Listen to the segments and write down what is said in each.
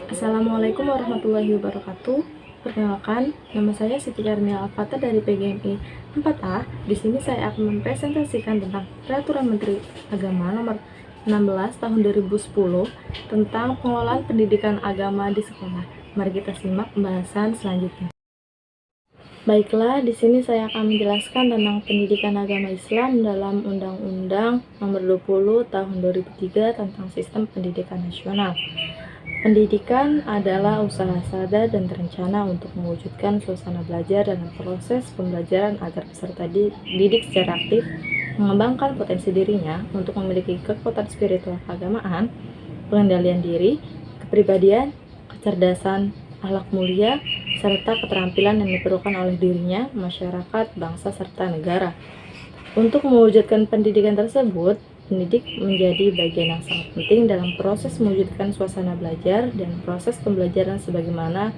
Assalamualaikum warahmatullahi wabarakatuh. Perkenalkan, nama saya Siti Karmia Alfata dari PGMI 4A. Di sini saya akan mempresentasikan tentang Peraturan Menteri Agama Nomor 16 Tahun 2010 tentang pengelolaan pendidikan agama di sekolah. Mari kita simak pembahasan selanjutnya. Baiklah, di sini saya akan menjelaskan tentang pendidikan agama Islam dalam Undang-Undang Nomor 20 Tahun 2003 tentang Sistem Pendidikan Nasional. Pendidikan adalah usaha sadar dan terencana untuk mewujudkan suasana belajar dan proses pembelajaran agar peserta didik secara aktif mengembangkan potensi dirinya untuk memiliki kekuatan spiritual keagamaan, pengendalian diri, kepribadian, kecerdasan, akhlak mulia, serta keterampilan yang diperlukan oleh dirinya, masyarakat, bangsa, serta negara. Untuk mewujudkan pendidikan tersebut, pendidik menjadi bagian yang sangat penting dalam proses mewujudkan suasana belajar dan proses pembelajaran sebagaimana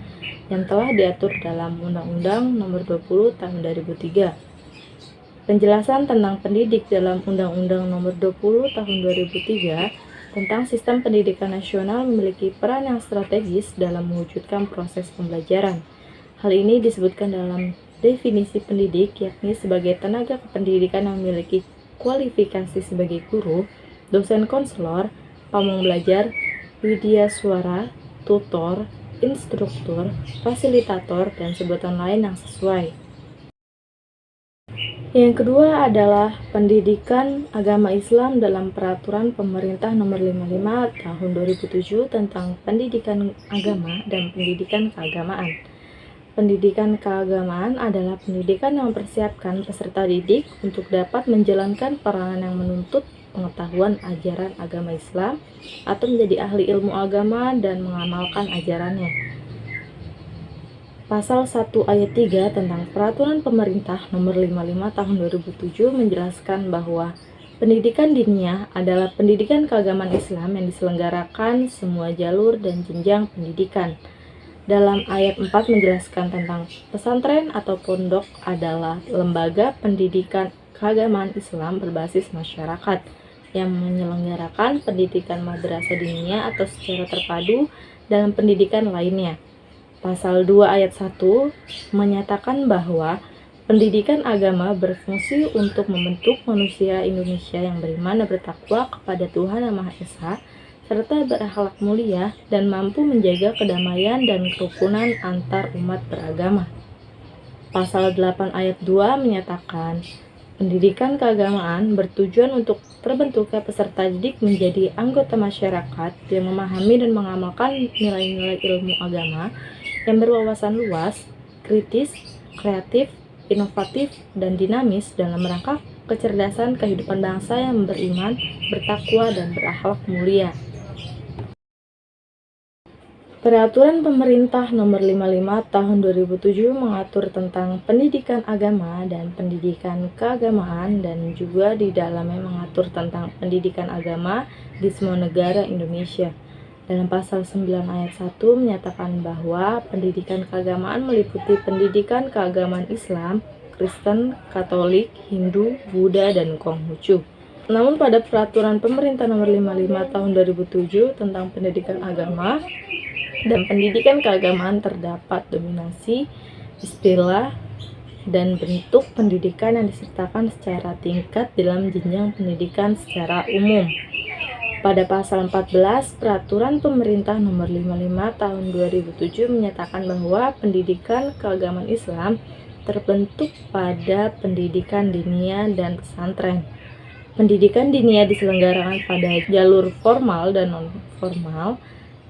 yang telah diatur dalam Undang-Undang Nomor 20 Tahun 2003. Penjelasan tentang pendidik dalam Undang-Undang Nomor 20 Tahun 2003 tentang Sistem Pendidikan Nasional memiliki peran yang strategis dalam mewujudkan proses pembelajaran. Hal ini disebutkan dalam definisi pendidik, yakni sebagai tenaga kependidikan yang memiliki kualifikasi sebagai guru, dosen konselor, pamong belajar, widya suara, tutor, instruktur, fasilitator, dan sebutan lain yang sesuai. Yang kedua adalah pendidikan agama Islam dalam Peraturan Pemerintah Nomor 55 Tahun 2007 tentang pendidikan agama dan pendidikan keagamaan. Pendidikan keagamaan adalah pendidikan yang mempersiapkan peserta didik untuk dapat menjalankan peranan yang menuntut pengetahuan ajaran agama Islam atau menjadi ahli ilmu agama dan mengamalkan ajarannya. Pasal 1 ayat 3 tentang Peraturan Pemerintah Nomor 55 Tahun 2007 menjelaskan bahwa pendidikan diniyah adalah pendidikan keagamaan Islam yang diselenggarakan semua jalur dan jenjang pendidikan. Dalam ayat 4 menjelaskan tentang pesantren atau pondok adalah lembaga pendidikan keagamaan Islam berbasis masyarakat yang menyelenggarakan pendidikan madrasah diniyah atau secara terpadu dalam pendidikan lainnya. Pasal 2 ayat 1 menyatakan bahwa pendidikan agama berfungsi untuk membentuk manusia Indonesia yang beriman dan bertakwa kepada Tuhan Yang Maha Esa, serta berakhlak mulia dan mampu menjaga kedamaian dan kerukunan antar umat beragama. Pasal 8 ayat 2 menyatakan pendidikan keagamaan bertujuan untuk terbentuknya peserta didik menjadi anggota masyarakat yang memahami dan mengamalkan nilai-nilai ilmu agama yang berwawasan luas, kritis, kreatif, inovatif, dan dinamis dalam rangka kecerdasan kehidupan bangsa yang beriman, bertakwa, dan berakhlak mulia. Peraturan Pemerintah Nomor 55 Tahun 2007 mengatur tentang pendidikan agama dan pendidikan keagamaan dan juga di dalamnya mengatur tentang pendidikan agama di semua negara Indonesia. Dalam pasal 9 ayat 1 menyatakan bahwa pendidikan keagamaan meliputi pendidikan keagamaan Islam, Kristen, Katolik, Hindu, Buddha, dan Konghucu. Namun pada Peraturan Pemerintah Nomor 55 Tahun 2007 tentang pendidikan agama dan pendidikan keagamaan terdapat dominasi istilah dan bentuk pendidikan yang disertakan secara tingkat dalam jenjang pendidikan secara umum. Pada pasal 14 Peraturan Pemerintah Nomor 55 Tahun 2007 menyatakan bahwa pendidikan keagamaan Islam terbentuk pada pendidikan diniyah dan pesantren. Pendidikan diniyah diselenggarakan pada jalur formal dan non-formal.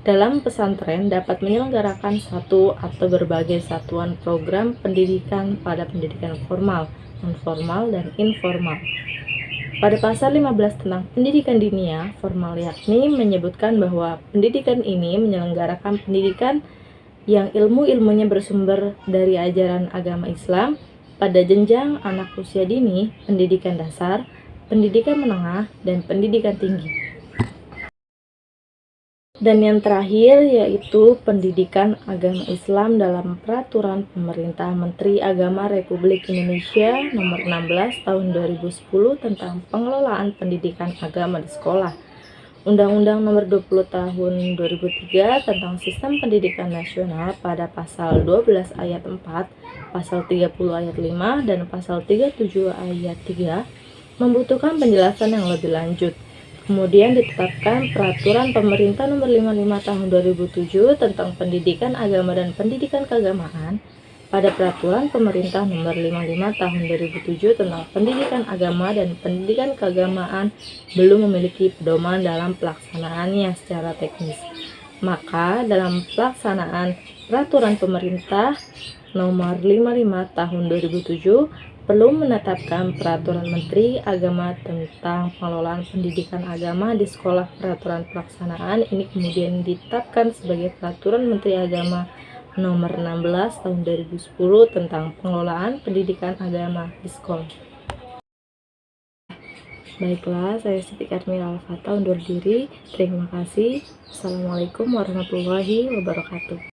Dalam pesantren dapat menyelenggarakan satu atau berbagai satuan program pendidikan pada pendidikan formal, non-formal, dan informal. Pada pasal 15 tentang pendidikan diniyah formal yakni menyebutkan bahwa pendidikan ini menyelenggarakan pendidikan yang ilmu-ilmunya bersumber dari ajaran agama Islam pada jenjang anak usia dini, pendidikan dasar, pendidikan menengah, dan pendidikan tinggi. Dan yang terakhir yaitu pendidikan agama Islam dalam Peraturan Pemerintah Menteri Agama Republik Indonesia Nomor 16 Tahun 2010 tentang pengelolaan pendidikan agama di sekolah. Undang-Undang Nomor 20 Tahun 2003 tentang Sistem Pendidikan Nasional pada Pasal 12 Ayat 4, Pasal 30 Ayat 5, dan Pasal 37 Ayat 3 membutuhkan penjelasan yang lebih lanjut. Kemudian ditetapkan Peraturan Pemerintah Nomor 55 Tahun 2007 tentang Pendidikan Agama dan Pendidikan Keagamaan. Pada Peraturan Pemerintah Nomor 55 Tahun 2007 tentang Pendidikan Agama dan Pendidikan Keagamaan belum memiliki pedoman dalam pelaksanaannya secara teknis. Maka dalam pelaksanaan Peraturan Pemerintah Nomor 55 Tahun 2007 perlu menetapkan Peraturan Menteri Agama tentang pengelolaan pendidikan agama di sekolah. Peraturan pelaksanaan ini kemudian ditetapkan sebagai Peraturan Menteri Agama Nomor 16 Tahun 2010 tentang pengelolaan pendidikan agama di sekolah. Baiklah, saya Siti Karmila Al-Fatah undur diri. Terima kasih. Assalamualaikum warahmatullahi wabarakatuh.